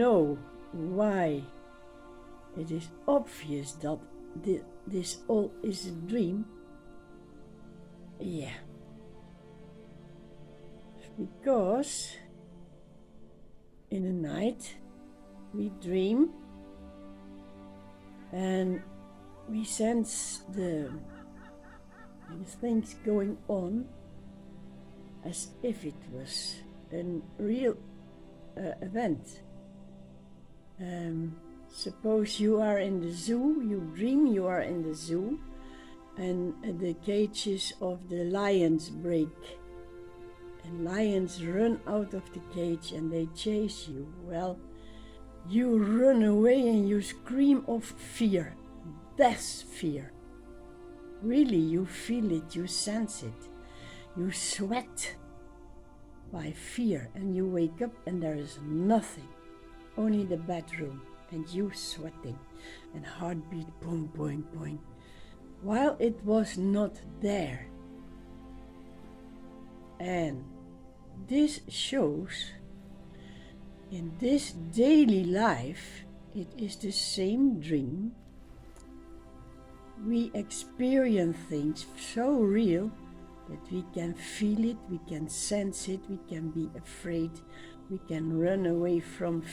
know why it is obvious that this all is a dream? Yeah. Because in the night we dream and we sense the things going on as if it was a real event. Suppose you are in the zoo, you dream you are in the zoo and the cages of the lions break and lions run out of the cage and they chase you. Well, you run away and you scream of fear, death fear. Really, you feel it, you sense it, you sweat by fear and you wake up and there is nothing, only the bedroom and you sweating and heartbeat boing, boing, boing, while it was not there. And this shows in this daily life, it is the same dream. We experience things so real that we can feel it, we can sense it, we can be afraid, we can run away from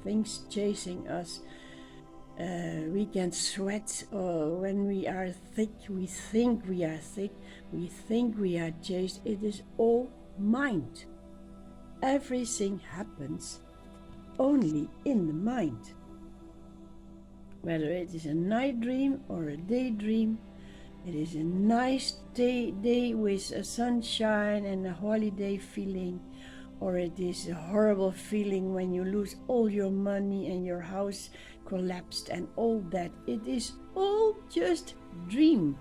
things chasing us. We can sweat when we are sick, we think we are sick, we think we are chased. It is all mind. Everything happens only in the mind. Whether it is a night dream or a daydream, it is a nice day with a sunshine and a holiday feeling, or it is a horrible feeling when you lose all your money and your house collapsed and all that. It is all just dream,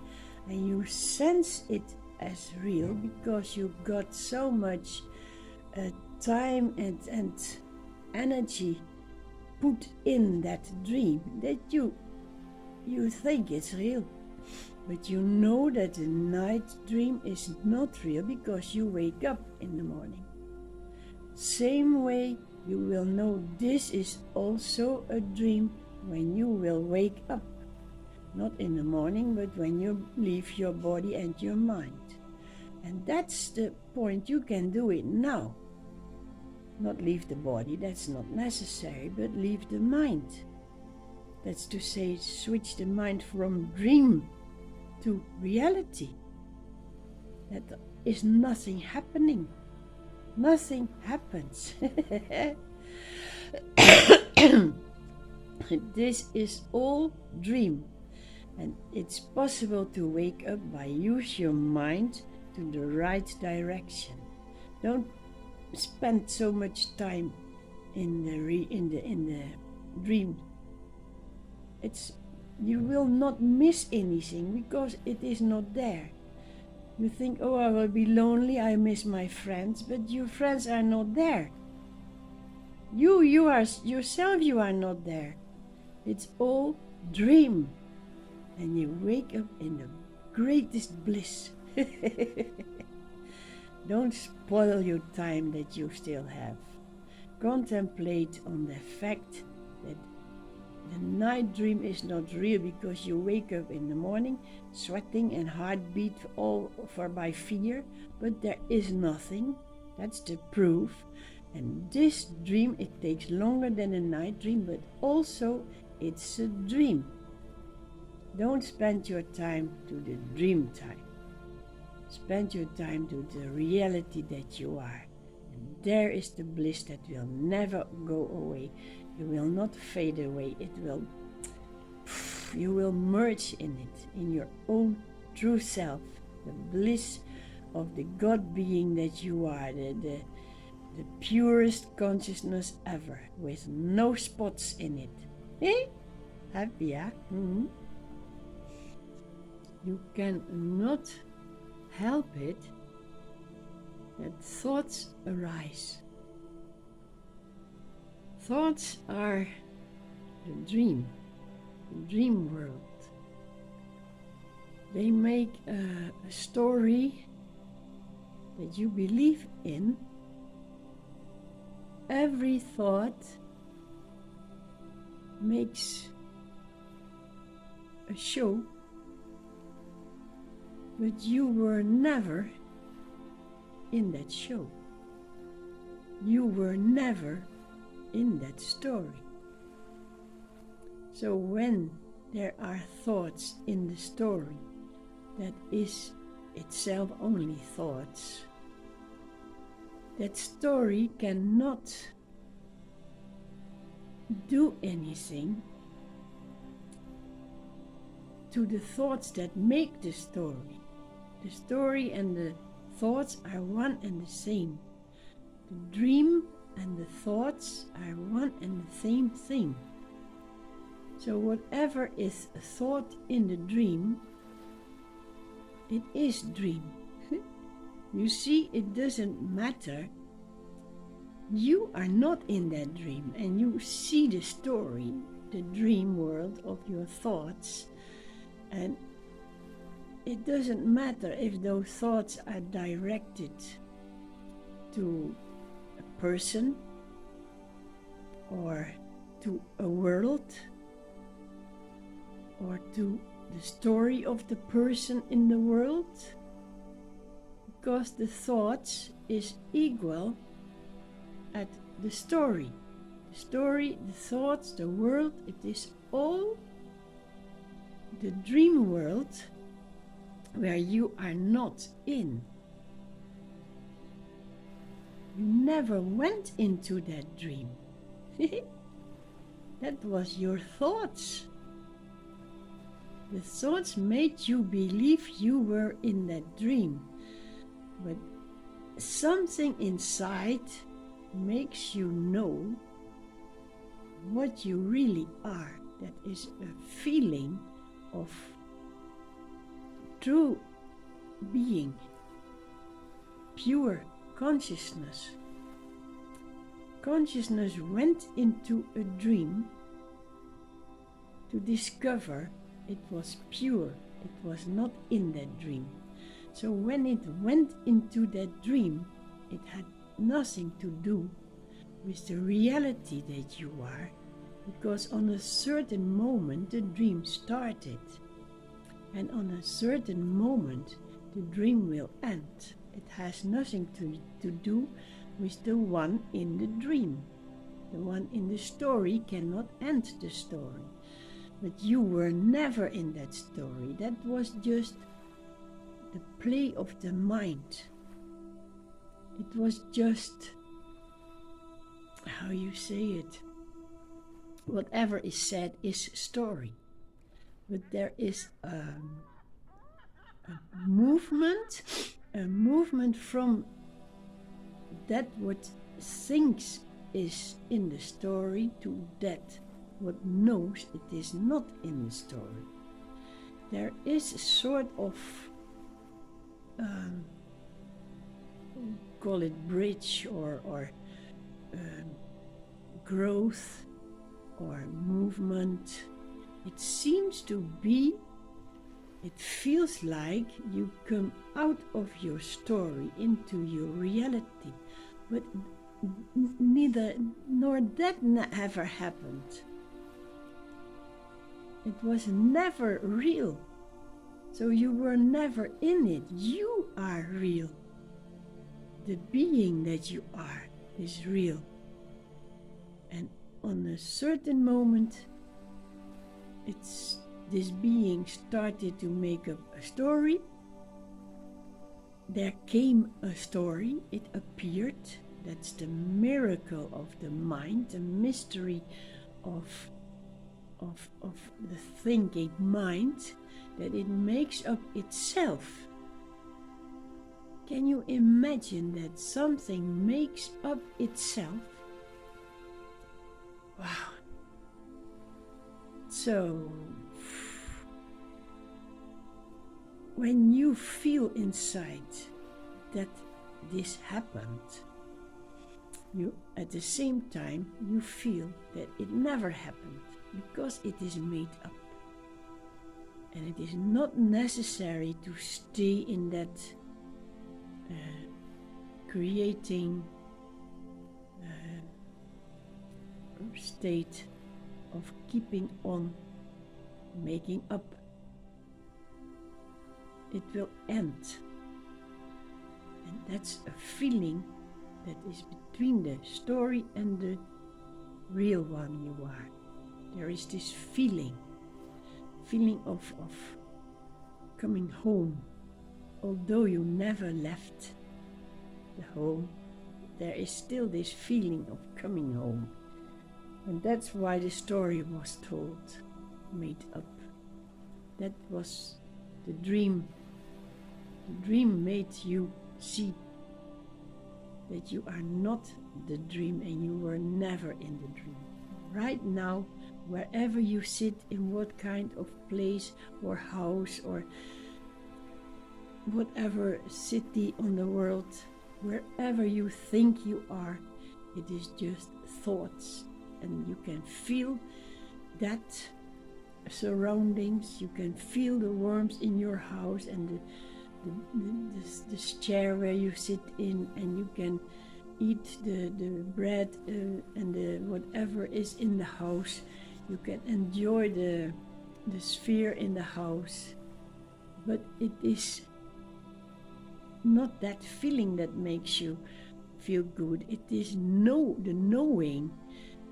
and you sense it as real because you got so much time and energy put in that dream that you think it's real. But you know that the night dream is not real because you wake up in the morning. Same way you will know this is also a dream when you will wake up. Not in the morning, but when you leave your body and your mind. And that's the point, you can do it now. Not leave the body, that's not necessary, but leave the mind. That's to say, switch the mind from dream to reality. That is nothing happening. Nothing happens. This is all dream. And it's possible to wake up by use your mind to the right direction. Don't spend so much time in the dream. You will not miss anything because it is not there. You think, oh, I will be lonely, I miss my friends, but your friends are not there. You are yourself, you are not there. It's all dream. And you wake up in the greatest bliss. Don't spoil your time that you still have. Contemplate on the fact that the night dream is not real because you wake up in the morning sweating and heartbeat all by fear, but there is nothing. That's the proof. And this dream, it takes longer than a night dream, but also it's a dream. Don't spend your time to the dream time. Spend your time to the reality that you are. And there is the bliss that will never go away. It will not fade away. You will merge in it, in your own true self. The bliss of the God being that you are, the purest consciousness ever, with no spots in it. Happy, yeah? Mm-hmm. You cannot help it that thoughts arise. Thoughts are the dream world. They make a story that you believe in. Every thought makes a show, but you were never in that show. You were never in that story. So when there are thoughts in the story that is itself only thoughts, that story cannot do anything to the thoughts that make the story. The story and the thoughts are one and the same. The dream and the thoughts are one and the same thing. So whatever is a thought in the dream, it is dream. You see, it doesn't matter. You are not in that dream, and you see the story, the dream world of your thoughts, and it doesn't matter if those thoughts are directed to a person or to a world or to the story of the person in the world, because the thoughts is equal at the story. The story, the thoughts, the world, it is all the dream world where you are not in. You never went into that dream. That was your thoughts. The thoughts made you believe you were in that dream. But something inside makes you know what you really are. That is a feeling of true being, pure consciousness. Consciousness went into a dream to discover it was pure, it was not in that dream. So when it went into that dream, it had nothing to do with the reality that you are, because on a certain moment the dream started, and on a certain moment the dream will end. It has nothing to do with the one in the dream. The one in the story cannot end the story. But you were never in that story. That was just the play of the mind. It was just, how you say it, whatever is said is story. But there is a movement from that what thinks is in the story to that what knows it is not in the story. There is a sort of call it bridge or growth or movement. It seems to be, it feels like you come out of your story into your reality, but neither nor that ever happened. It was never real. So you were never in it. You are real. The being that you are is real. And on a certain moment, this being started to make up a story. There came a story. It appeared. That's the miracle of the mind, the mystery of the thinking mind, that it makes up itself. Can you imagine that something makes up itself? Wow. So, when you feel inside that this happened, you at the same time you feel that it never happened, because it is made up. And it is not necessary to stay in that creating state of keeping on making up. It will end. And that's a feeling that is between the story and the real one you are. There is this feeling of coming home. Although you never left the home, there is still this feeling of coming home. And that's why the story was told, made up. That was the dream. The dream made you see that you are not the dream and you were never in the dream. Right now, wherever you sit, in what kind of place or house or whatever city on the world, wherever you think you are, it is just thoughts. And you can feel that surroundings, you can feel the warmth in your house and this chair where you sit in, and you can eat the bread and the whatever is in the house. You can enjoy the sphere in the house. But it is not that feeling that makes you feel good. It is the knowing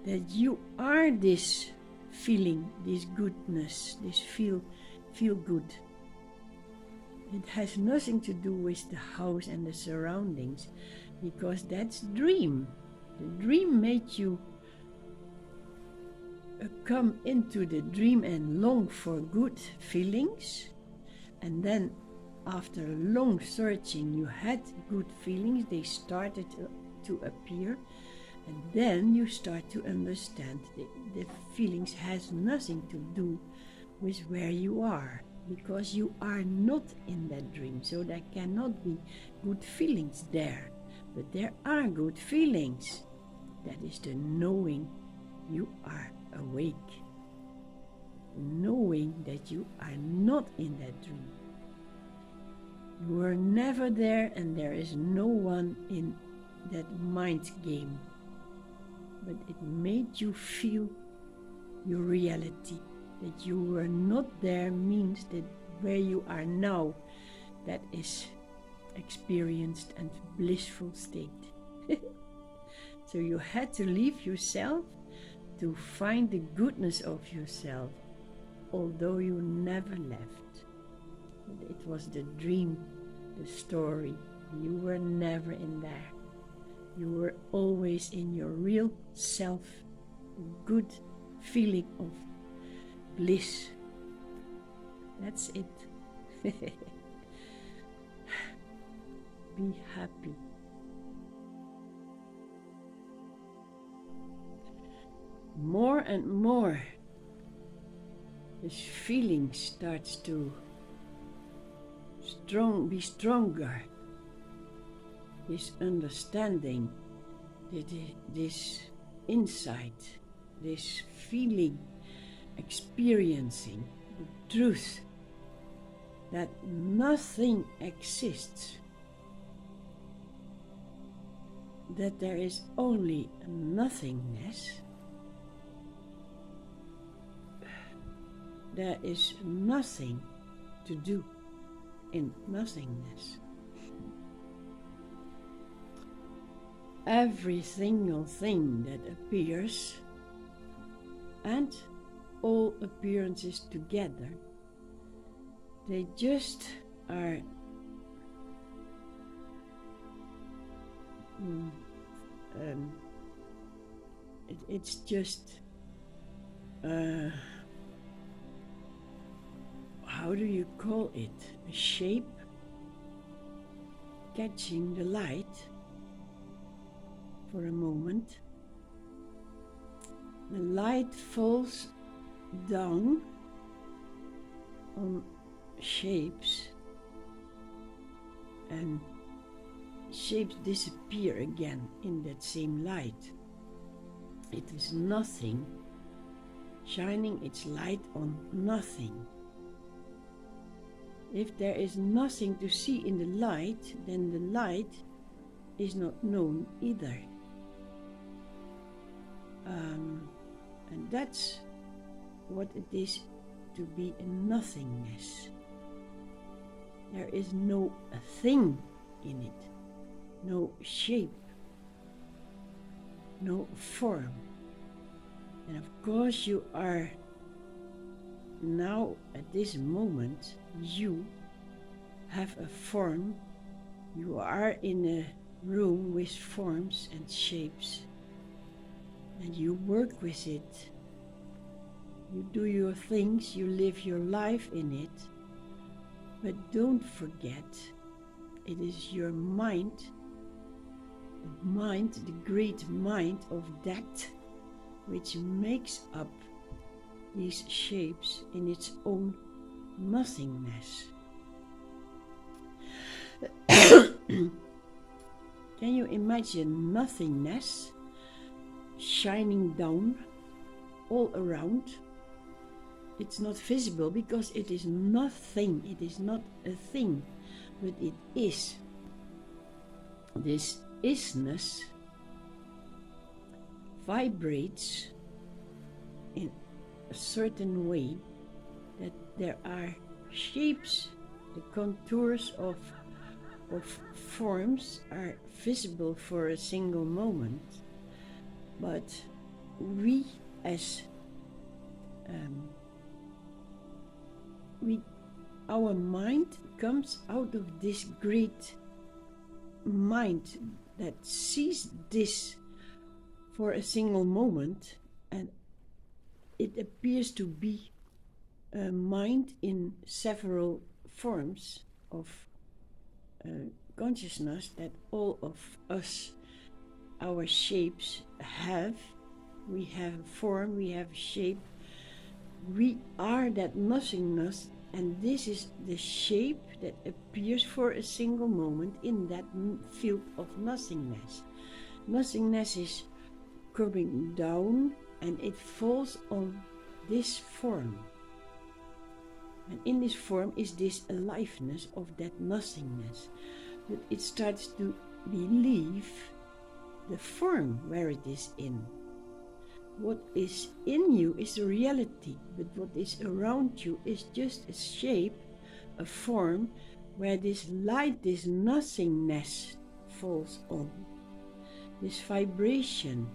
that you are this feeling, this goodness, this feel good. It has nothing to do with the house and the surroundings, because that's dream. The dream made you come into the dream and long for good feelings, and then after long searching you had good feelings, they started to appear, and then you start to understand the feelings has nothing to do with where you are, because you are not in that dream, so there cannot be good feelings there. But there are good feelings. That is the knowing you are awake, knowing that you are not in that dream. You were never there, and there is no one in that mind game. But it made you feel your reality. That you were not there means that where you are now, that is experienced and blissful state. So you had to leave yourself to find the goodness of yourself, although you never left. It was the dream, the story. You were never in there. You were always in your real self, a good feeling of bliss. That's it. Be happy. More and more, this feeling starts to be stronger. This understanding, this insight, this feeling, experiencing the truth that nothing exists, that there is only nothingness. There is nothing to do in nothingness. Every single thing that appears and all appearances together, they just are it's just how do you call it? A shape catching the light for a moment. The light falls down on shapes, and shapes disappear again in that same light. It is nothing shining its light on nothing. If there is nothing to see in the light, then the light is not known either. And that's what it is to be in nothingness. There is no thing in it, no shape, no form. And of course you are now at this moment, you have a form. You are in a room with forms and shapes, and you work with it. You do your things, you live your life in it. But don't forget, it is your mind, the great mind of that which makes up these shapes in its own nothingness. Can you imagine nothingness shining down all around? It's not visible because it is nothing, it is not a thing, but it is. This isness vibrates in a certain way that there are shapes, the contours of forms are visible for a single moment, but we as our mind comes out of this great mind that sees this for a single moment, and it appears to be a mind in several forms of consciousness that all of us, our shapes have. We have form, we have shape, we are that nothingness, and this is the shape that appears for a single moment in that field of nothingness. Nothingness is coming down and it falls on this form. And in this form is this aliveness of that nothingness. But it starts to believe the form where it is in. What is in you is a reality, but what is around you is just a shape, a form, where this light, this nothingness falls on. This vibration.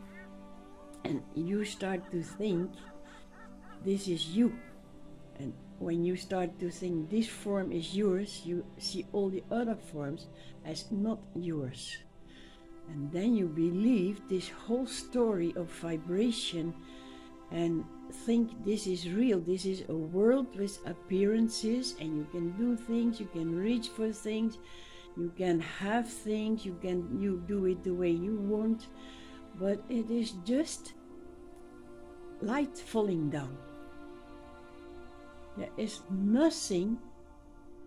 And you start to think, this is you. And when you start to think this form is yours, you see all the other forms as not yours. And then you believe this whole story of vibration and think this is real. This is a world with appearances, and you can do things, you can reach for things, you can have things, you do it the way you want, but it is just light falling down. There is nothing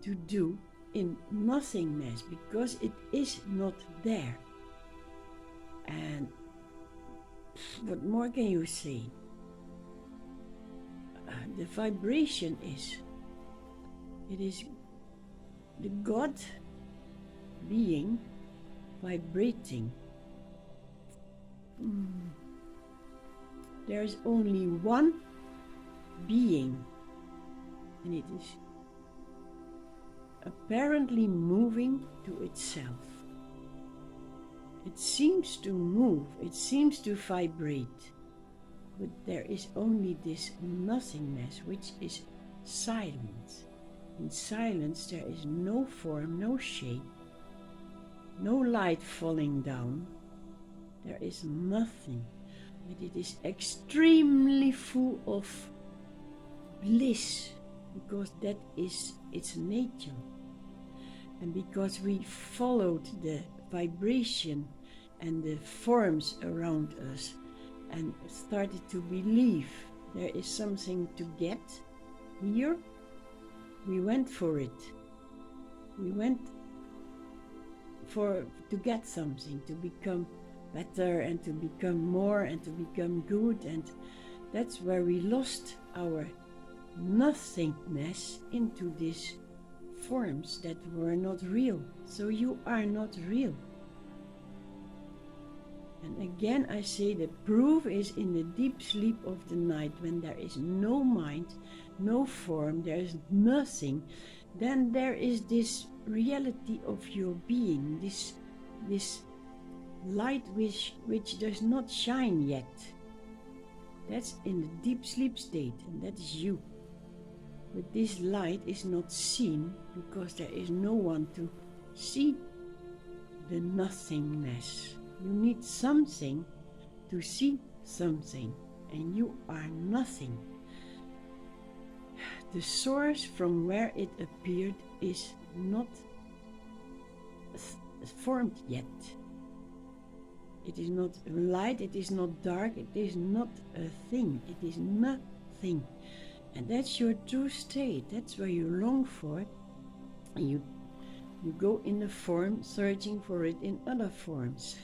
to do in nothingness because it is not there. And what more can you say? The vibration is the God being vibrating. There is only one being, and it is apparently moving to itself. It seems to move, it seems to vibrate, but there is only this nothingness, which is silence. In silence there is no form, no shape, no light falling down. There is nothing, but it is extremely full of bliss, because that is its nature. And because we followed the vibration and the forms around us and started to believe there is something to get here, we went for it. We went to get something, to become better and to become more and to become good, and that's where we lost our nothingness into these forms that were not real. So you are not real. And again I say the proof is in the deep sleep of the night, when there is no mind, no form, there is nothing. Then there is this reality of your being, this light which does not shine yet. That's in the deep sleep state, and that is you. But this light is not seen because there is no one to see the nothingness. You need something to see something, and you are nothing. The source from where it appeared is not formed yet. It is not light, it is not dark, it is not a thing, it is nothing. And that's your true state, that's where you long for. And you go in the form, searching for it in other forms.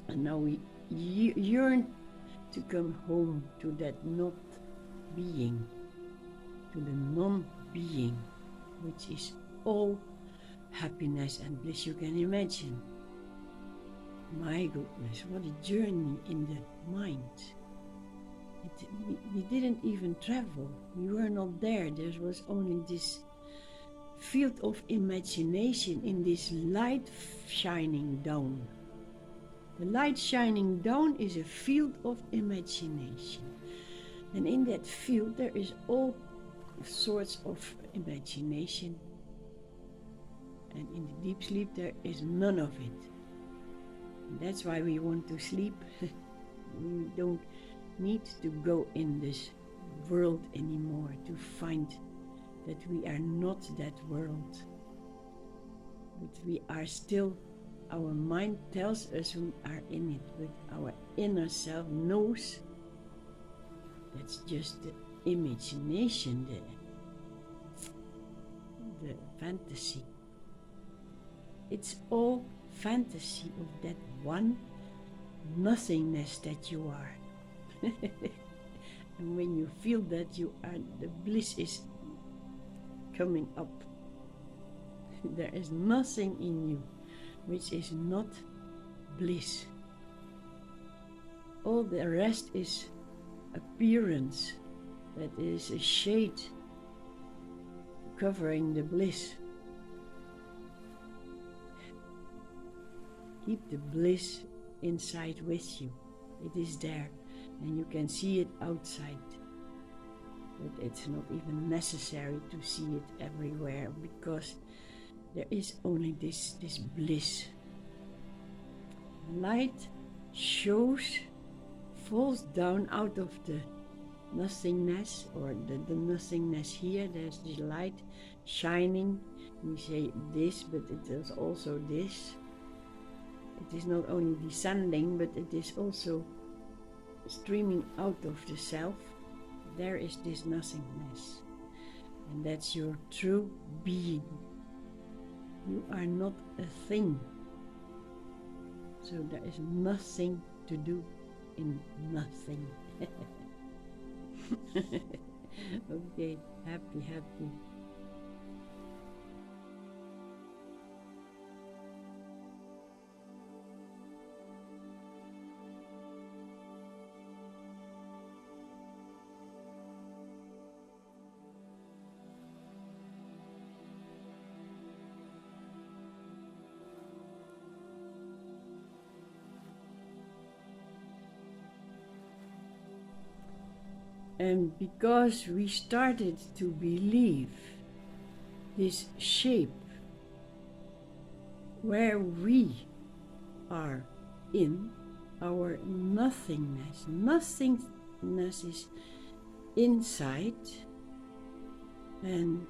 And now we yearn to come home to that not being, to the non-being, which is all happiness and bliss you can imagine. My goodness, what a journey in the mind. We didn't even travel, we were not there, there was only this field of imagination in this light shining down. The light shining down is a field of imagination. And in that field there is all sorts of imagination. And in the deep sleep there is none of it. And that's why we want to sleep. We don't need to go in this world anymore to find that we are not that world. But we are still, our mind tells us we are in it, but our inner self knows that's just the imagination, the fantasy. It's all fantasy of that one nothingness that you are. And when you feel that you are, the bliss is coming up. There is nothing in you which is not bliss. All the rest is appearance, that is a shade covering the bliss. Keep the bliss inside with you. It is there, and you can see it outside. But it's not even necessary to see it everywhere, because there is only this bliss. Light shows, falls down out of the nothingness, or the nothingness here. There's this light shining. We say this, but it is also this. It is not only descending, but it is also streaming out of the self. There is this nothingness, and that's your true being. You are not a thing, so there is nothing to do in nothing. Okay, happy. And because we started to believe this shape where we are in our nothingness, nothingness is inside, and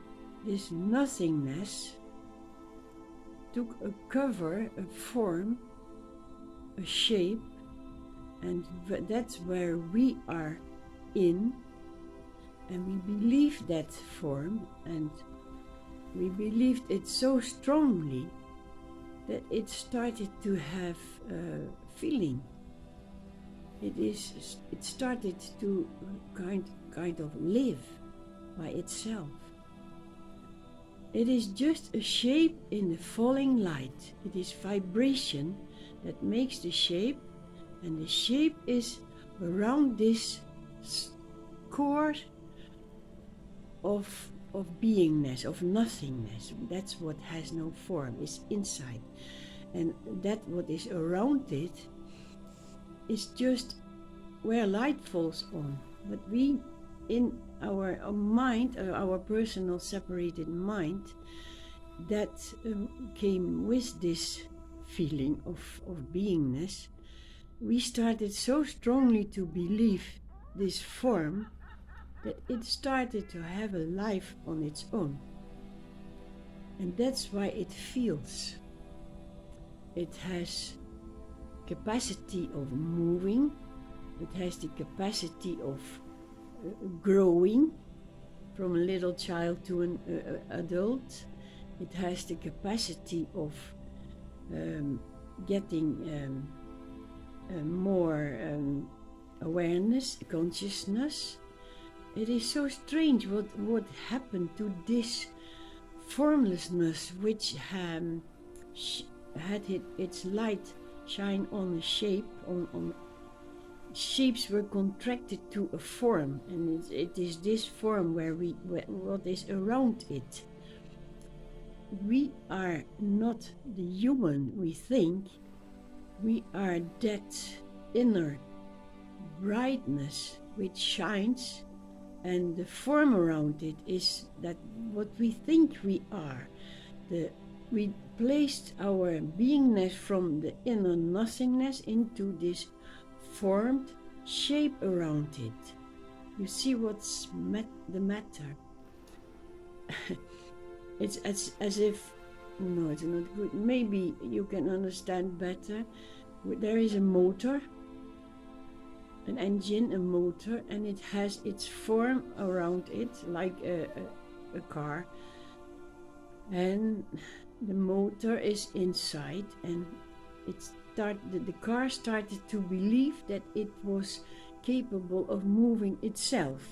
this nothingness took a cover, a form, a shape, and that's where we are in, and we believed that form, and we believed it so strongly that it started to have a feeling. It started to kind of live by itself. It is just a shape in the falling light. It is vibration that makes the shape, and the shape is around this core of beingness, of nothingness. That's what has no form, is inside. And that what is around it is just where light falls on. But we, in our mind, our personal separated mind, that came with this feeling of beingness, we started so strongly to believe this form that it started to have a life on its own. And that's why it feels. It has capacity of moving, it has the capacity of growing from a little child to an adult. It has the capacity of getting more awareness, consciousness. It is so strange what happened to this formlessness, which had its light shine on a shape, on shapes were contracted to a form, and it is this form where what is around it. We are not the human we think. We are that inner brightness which shines, and the form around it is that what we think we are. We placed our beingness from the inner nothingness into this formed shape around it. You see what's the matter? It's as if, no, it's not good. Maybe you can understand better. There is a motor, an engine, a motor, and it has its form around it, like a car. And the motor is inside, and the car started to believe that it was capable of moving itself.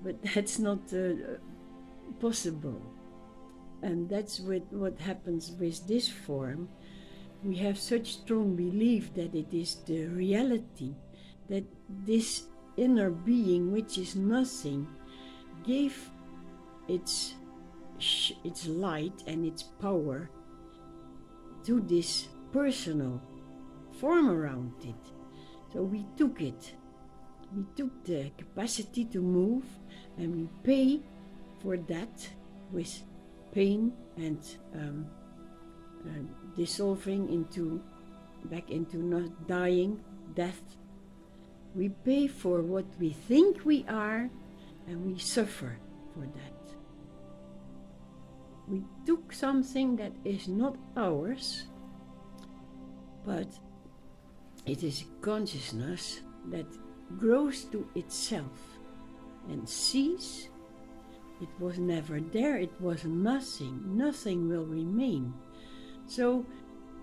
But that's not possible. And that's what happens with this form. We have such strong belief that it is the reality, that this inner being, which is nothing, gave its light and its power to this personal form around it. So we took it. We took the capacity to move, and we pay for that with pain and dissolving back into not dying, death. We pay for what we think we are, and we suffer for that. We took something that is not ours, but it is a consciousness that grows to itself and sees. It was never there, it was nothing. Nothing will remain. So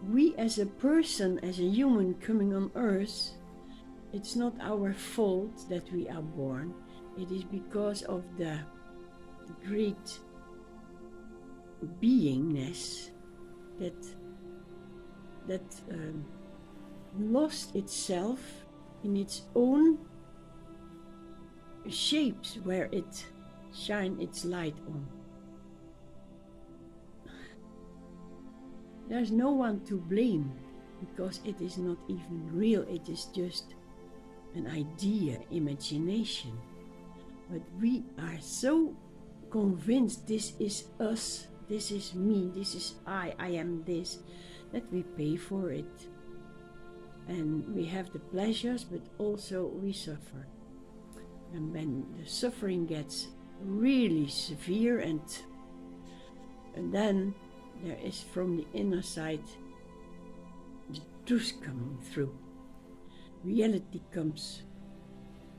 we as a person, as a human coming on earth, it's not our fault that we are born. It is because of the great beingness that lost itself in its own shapes where it shine its light on. There's no one to blame, because it is not even real. It is just an idea, imagination. But we are so convinced this is us, this is me, this is I am this, that we pay for it. And we have the pleasures, but also we suffer. And when the suffering gets really severe, and then there is from the inner side the truth coming through. Reality comes.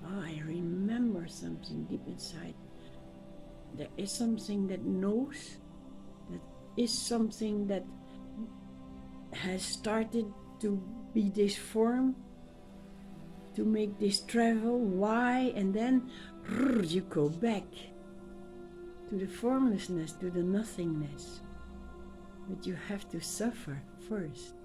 Oh, I remember something deep inside. There is something that knows, that is something that has started to be this form, to make this travel. Why? And then you go back to the formlessness, to the nothingness. But you have to suffer first.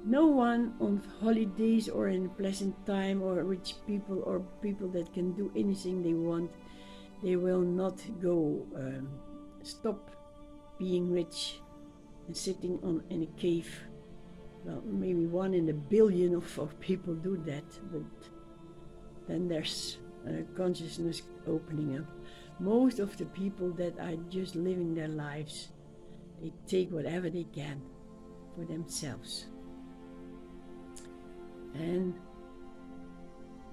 No one on holidays or in a pleasant time, or rich people or people that can do anything they want, they will not go stop being rich and sitting in a cave. Well, maybe 1 in a billion of people do that, but then there's consciousness opening up. Most of the people that are just living their lives, they take whatever they can for themselves. And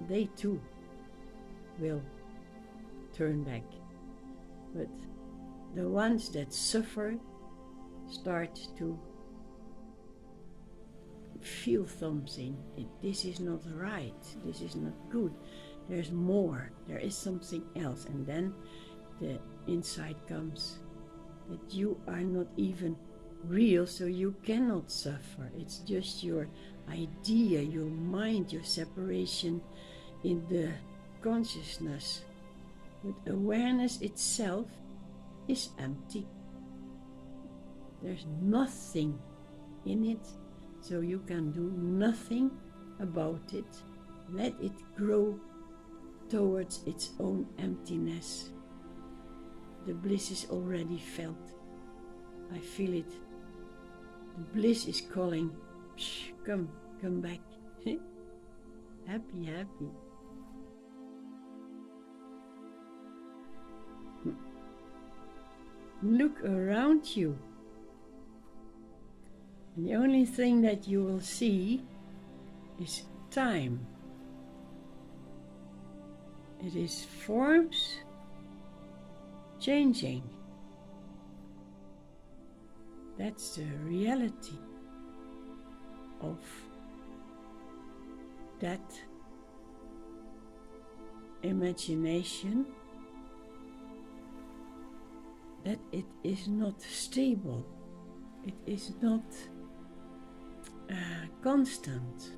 they too will turn back. But the ones that suffer start to feel something. This is not right, this is not good, there's more, there is something else. And then the insight comes that you are not even real, so you cannot suffer. It's just your idea, your mind, your separation in the consciousness. But awareness itself is empty. There's nothing in it, so you can do nothing about it. Let it grow towards its own emptiness. The bliss is already felt. I feel it. The bliss is calling. Psh, come back. Happy. Look around you. And the only thing that you will see is time. It is forms changing. That's the reality of that imagination, that it is not stable, it is not constant.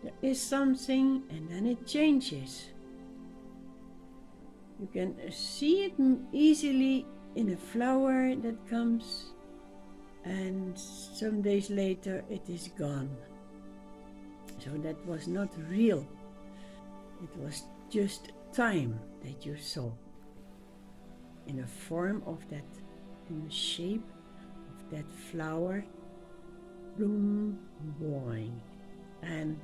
There is something and then it changes. You can see it easily in a flower that comes, and some days later it is gone. So that was not real. It was just time that you saw in a form of that, in the shape of that flower, bloom, boing. And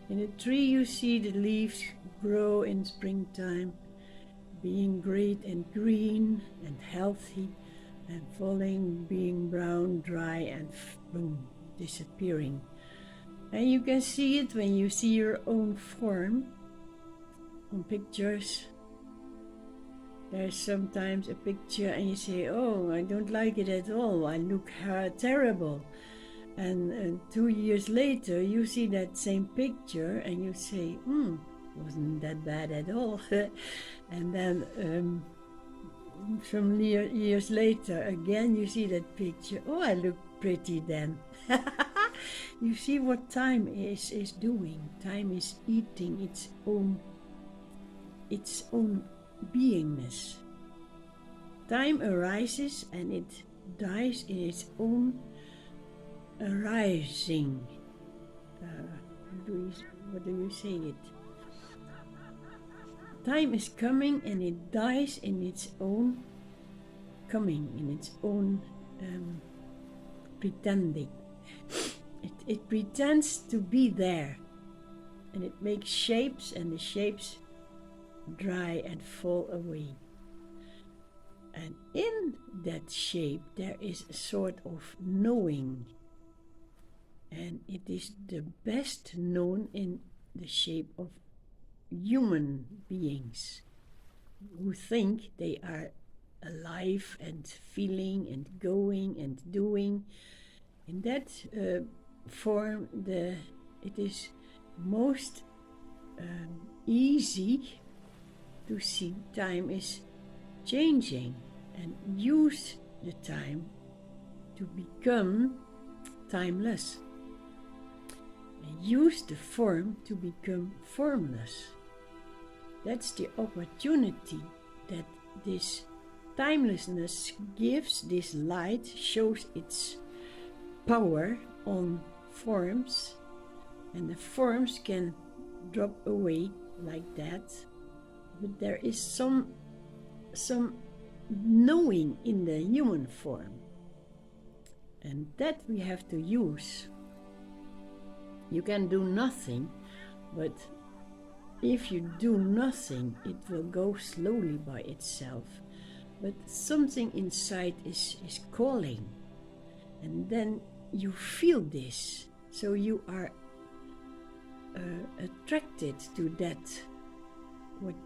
in a tree you see the leaves grow in springtime, being great and green and healthy, and falling, being brown, dry, and boom, disappearing. And you can see it when you see your own form on pictures. There's sometimes a picture and you say, oh, I don't like it at all, I look terrible. And 2 years later you see that same picture and you say, wasn't that bad at all. And then some years later again you see that picture, oh, I look pretty then. You see what time is doing. Time is eating its own beingness. Time arises and it dies in its own arising. What do you say it? Time is coming and it dies in its own coming, in its own pretending. It pretends to be there, and it makes shapes, and the shapes dry and fall away. And in that shape there is a sort of knowing, and it is the best known in the shape of human beings who think they are alive and feeling and going and doing. In that form, it is most easy to see time is changing, and use the time to become timeless, and use the form to become formless. That's the opportunity that this timelessness gives. This light shows its power on forms, and the forms can drop away like that, but there is some knowing in the human form, and that we have to use. You can do nothing, but if you do nothing, it will go slowly by itself. But something inside is calling, and then you feel this, so you are attracted to that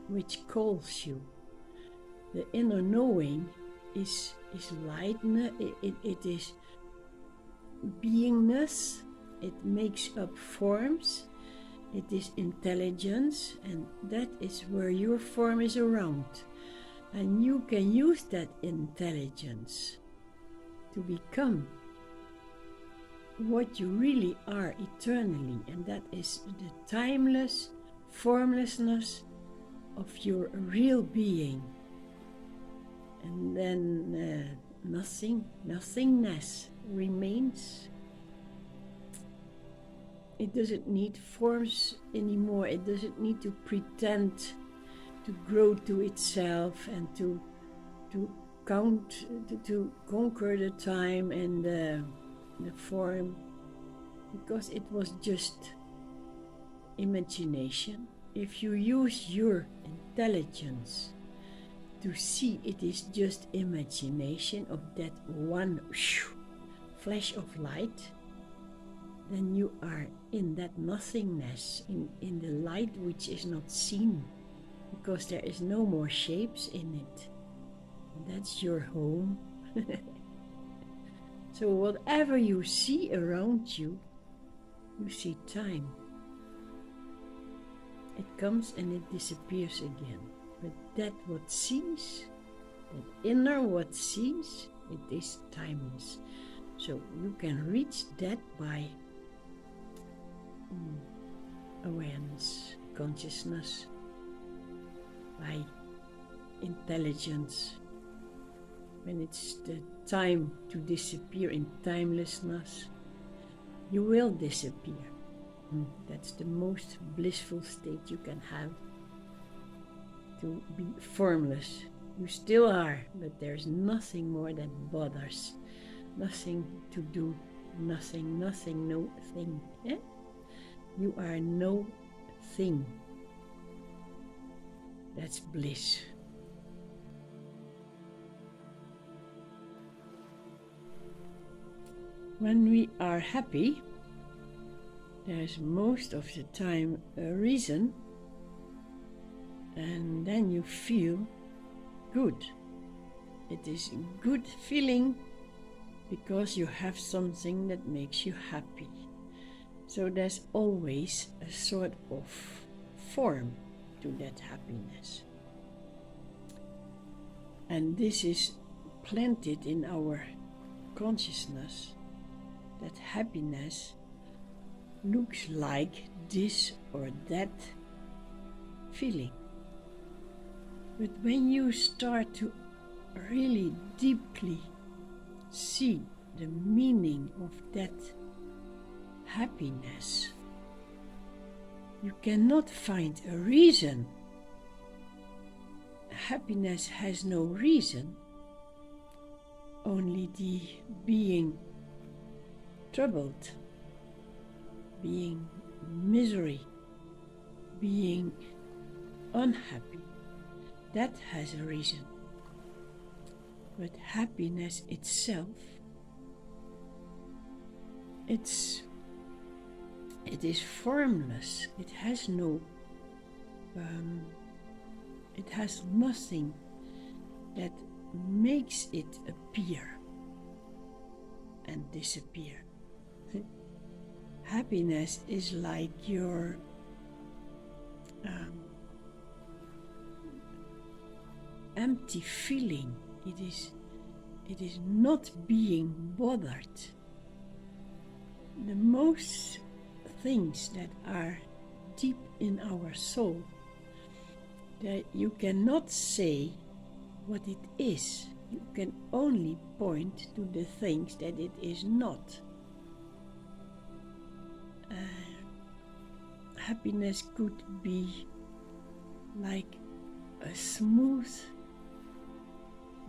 which calls you. The inner knowing is lightness, it is beingness, it makes up forms, it is intelligence, and that is where your form is around. And you can use that intelligence to become what you really are eternally, and that is the timeless formlessness of your real being. And then nothingness remains. It doesn't need forms anymore. It doesn't need to pretend to grow to itself and to conquer the time and the form, because it was just imagination. If you use your intelligence to see it is just imagination of that one flash of light, then you are in that nothingness, in the light which is not seen, because there is no more shapes in it. That's your home. So whatever you see around you, you see time. It comes and it disappears again. But that what sees, that inner what sees, it is timeless. So you can reach that by awareness, consciousness, by intelligence. When it's the time to disappear in timelessness, you will disappear. That's the most blissful state you can have, to be formless. You still are, but there's nothing more that bothers, nothing to do, nothing, no thing. Eh? You are no thing. That's bliss. When we are happy, there's most of the time a reason, and then you feel good. It is a good feeling because you have something that makes you happy. So there's always a sort of form to that happiness. And this is planted in our consciousness, that happiness looks like this or that feeling. But when you start to really deeply see the meaning of that happiness, you cannot find a reason. Happiness has no reason, only the being troubled, being misery, being unhappy. That has a reason. But happiness itself, it is formless. It has no, it has nothing that makes it appear and disappear. Happiness is like your empty feeling. It is not being bothered. The most things that are deep in our soul, that you cannot say what it is. You can only point to the things that it is not. Happiness could be like a smooth,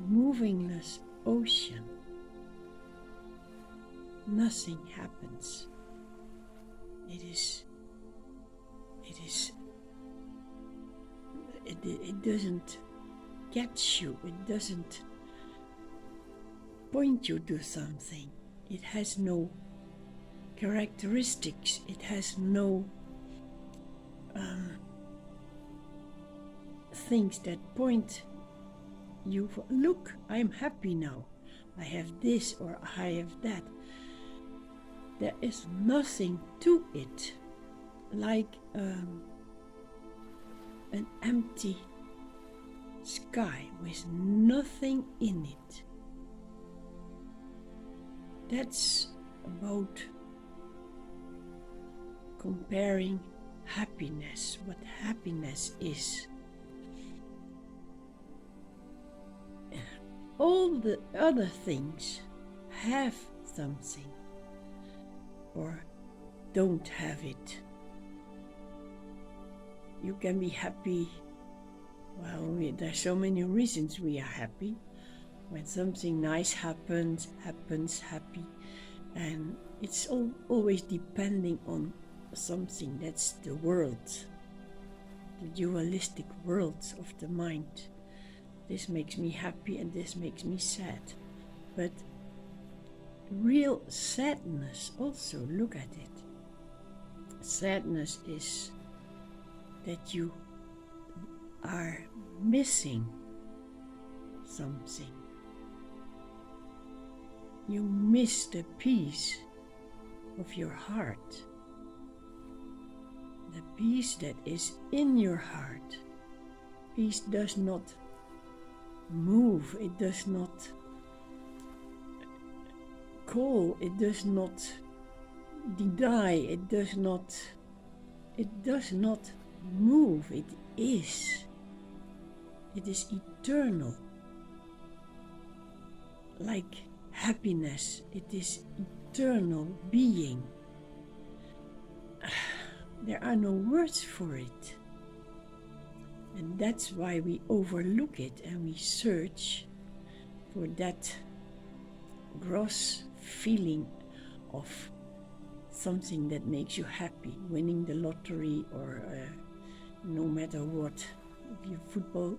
movingless ocean. Nothing happens. It doesn't catch you. It doesn't point you to something. It has no characteristics. It has no things that point you for, look, I'm happy now. I have this or I have that. There is nothing to it, like an empty sky with nothing in it. That's about comparing happiness, what happiness is. All the other things have something or don't have it. You can be happy. Well, there's so many reasons we are happy. When something nice happens happy. And it's always depending on something. That's the world, the dualistic world of the mind. This makes me happy and this makes me sad. But real sadness, also look at it. Sadness is that you are missing something. You miss the peace of your heart. The peace that is in your heart. Peace does not move, it does not call, it does not deny, it does not move, it is eternal. Like happiness, it is eternal being. There are no words for it. And that's why we overlook it and we search for that gross feeling of something that makes you happy, winning the lottery or no matter what. If your football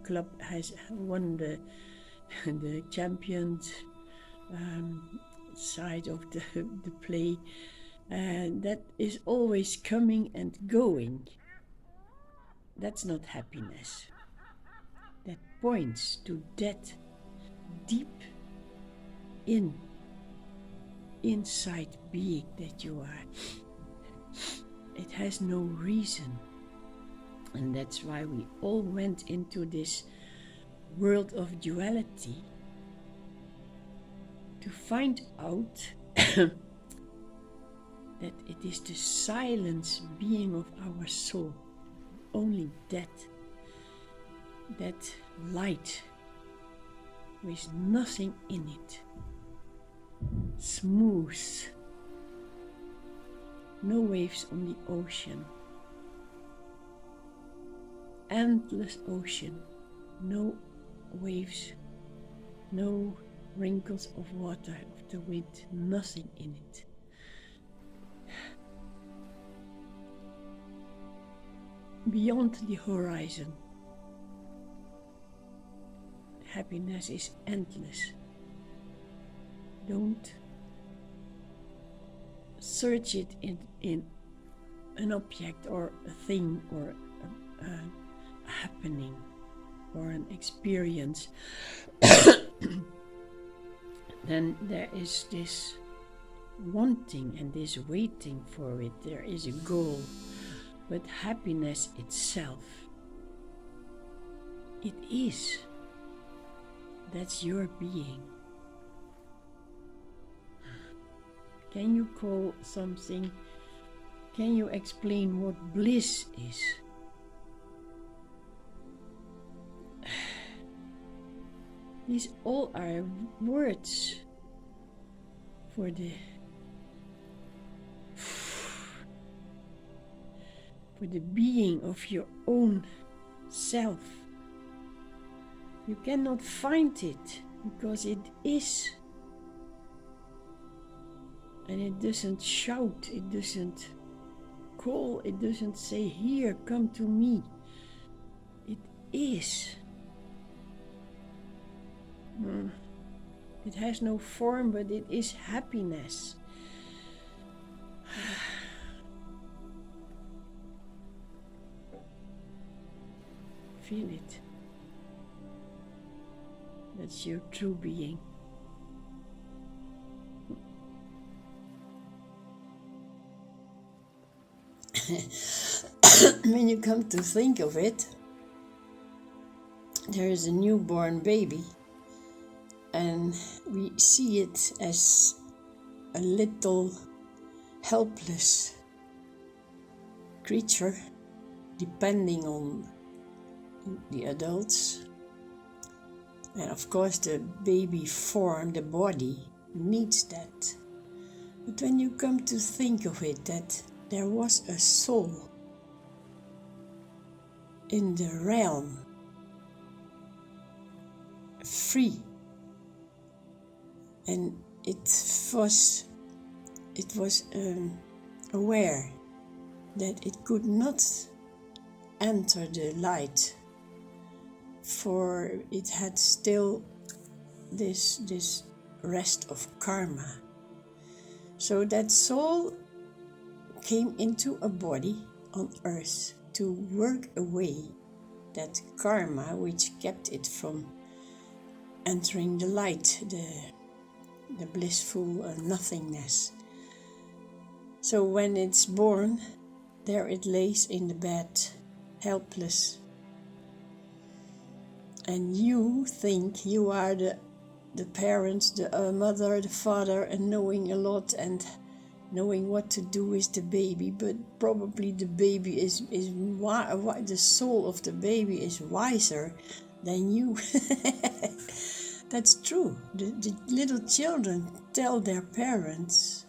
club has won the champions side of the play, that is always coming and going. That's not happiness. That points to that deep inside being that you are. It has no reason. And that's why we all went into this world of duality to find out that it is the silence being of our soul. Only that light with nothing in it, smooth, no waves on the ocean, endless ocean, no waves, no wrinkles of water of the wind, nothing in it. Beyond the horizon, happiness is endless. Don't search it in an object or a thing or a happening or an experience. Then there is this wanting and this waiting for it. There is a goal. But happiness itself, it is. That's your being. Can you call something, can you explain what bliss is? These all are words for the for the being of your own self. You cannot find it because it is. And it doesn't shout, it doesn't call, it doesn't say, here, come to me. It is. It has no form, but it is happiness. Feel it. That's your true being. When you come to think of it, there is a newborn baby, and we see it as a little helpless creature depending on the adults. And of course the baby form, the body, needs that. But when you come to think of it, that there was a soul in the realm, free, and it was aware that it could not enter the light, for it had still this rest of karma. So that soul came into a body on earth to work away that karma which kept it from entering the light, the blissful nothingness. So when it's born, there it lays in the bed, helpless. And you think you are the parents, the mother, the father, and knowing a lot and knowing what to do with the baby, but probably the baby the soul of the baby is wiser than you. That's true. The little children tell their parents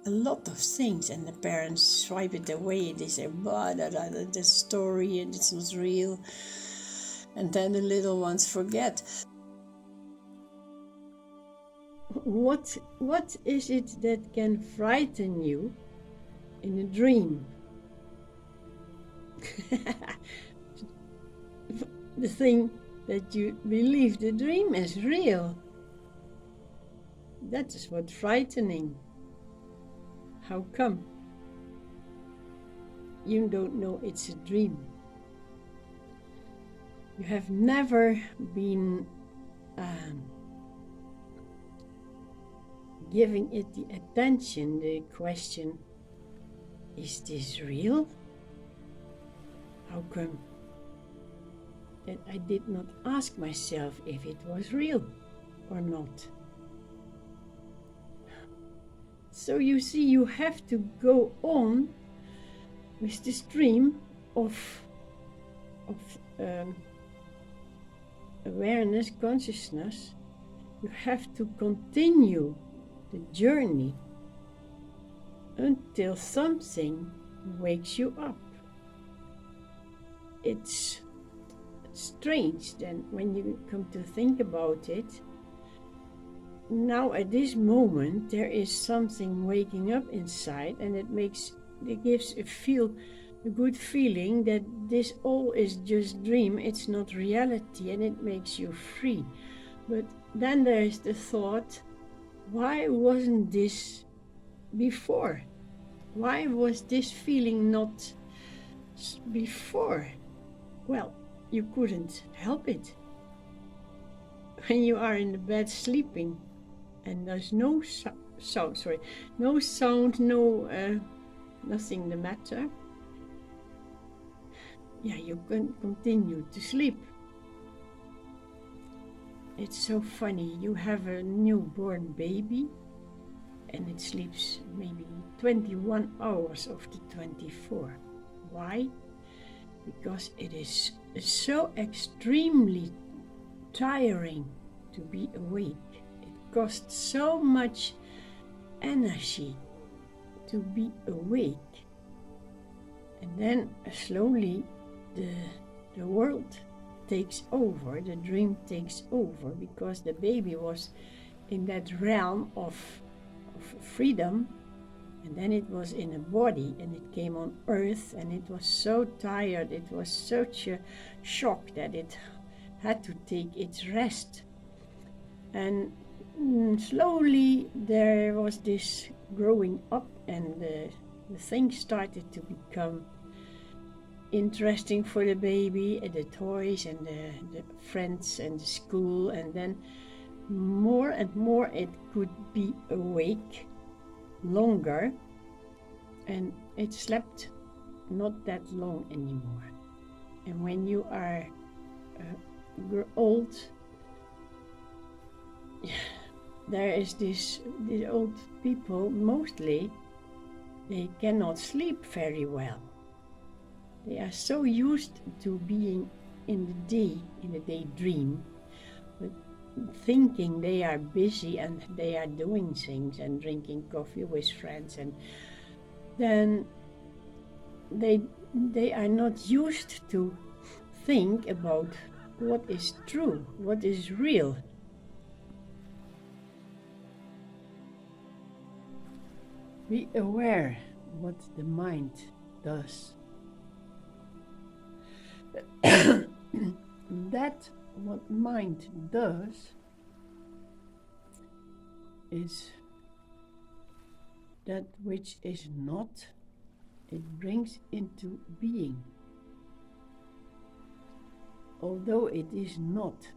a lot of things, and the parents swipe it away. They say, that's a story and it's not real. And then the little ones forget. What is it that can frighten you in a dream? The thing that you believe the dream is real. That is what's frightening. How come? You don't know it's a dream. You have never been giving it the attention, the question, is this real? How come that I did not ask myself if it was real or not? So you see, you have to go on with the stream of awareness, consciousness. You have to continue the journey until something wakes you up. It's strange then when you come to think about it. Now at this moment there is something waking up inside, and it gives a good feeling that this all is just dream, it's not reality, and it makes you free. But then there is the thought, why wasn't this before? Why was this feeling not before? Well, you couldn't help it. When you are in the bed sleeping and there's no sound, nothing the matter, you can continue to sleep. It's so funny. You have a newborn baby and it sleeps maybe 21 hours of the 24. Why? Because it is so extremely tiring to be awake. It costs so much energy to be awake. And then slowly the world takes over, the dream takes over, because the baby was in that realm of freedom, and then it was in a body, and it came on earth, and it was so tired, it was such a shock that it had to take its rest. And slowly there was this growing up, and the things started to become interesting for the baby, the toys and the friends and the school, and then more and more it could be awake longer, and it slept not that long anymore. And when you are old, there is these old people, mostly they cannot sleep very well. They are so used to being in the daydream, but thinking they are busy and they are doing things and drinking coffee with friends, and then they are not used to think about what is true, what is real. Be aware what the mind does. That what mind does is that which is not, it brings into being. Although it is not.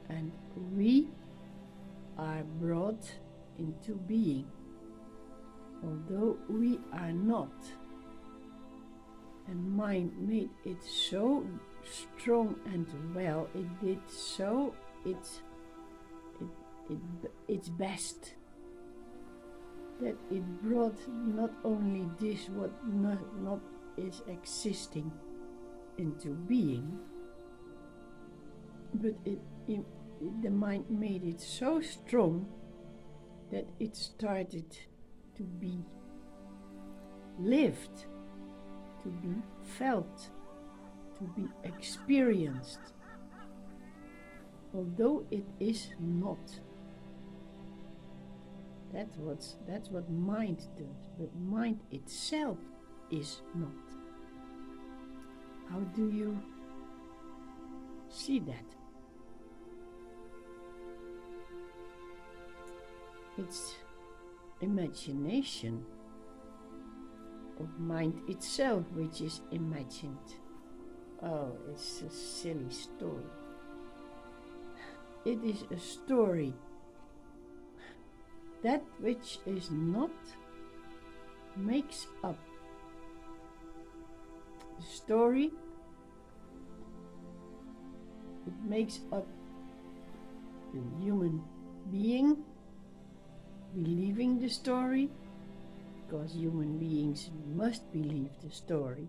And we are brought into being, although we are not. And mind made it so strong and well, it did so its best, that it brought not only this what not is existing into being, but the mind made it so strong that it started to be lived, to be felt, to be experienced, although it is not. That's what mind does, but mind itself is not. How do you see that? It's imagination of mind itself which is imagined. Oh, it's a silly story. It is a story. That which is not makes up. The story, it makes up the human being believing the story, because human beings must believe the story,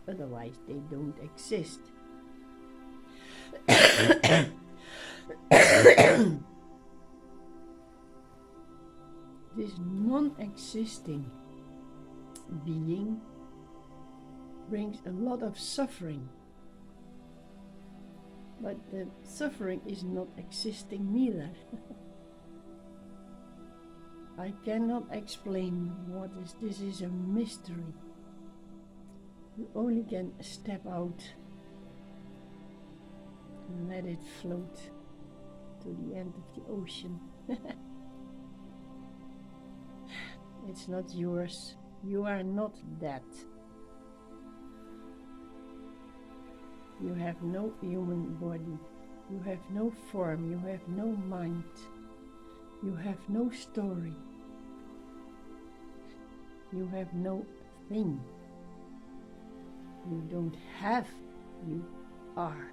otherwise they don't exist. This non-existing being brings a lot of suffering, but the suffering is not existing neither. I cannot explain what is this. Is a mystery. You only can step out and let it float to the end of the ocean. It's not yours. You are not that. You have no human body. You have no form. You have no mind. You have no story. You have no thing. You don't have, you are.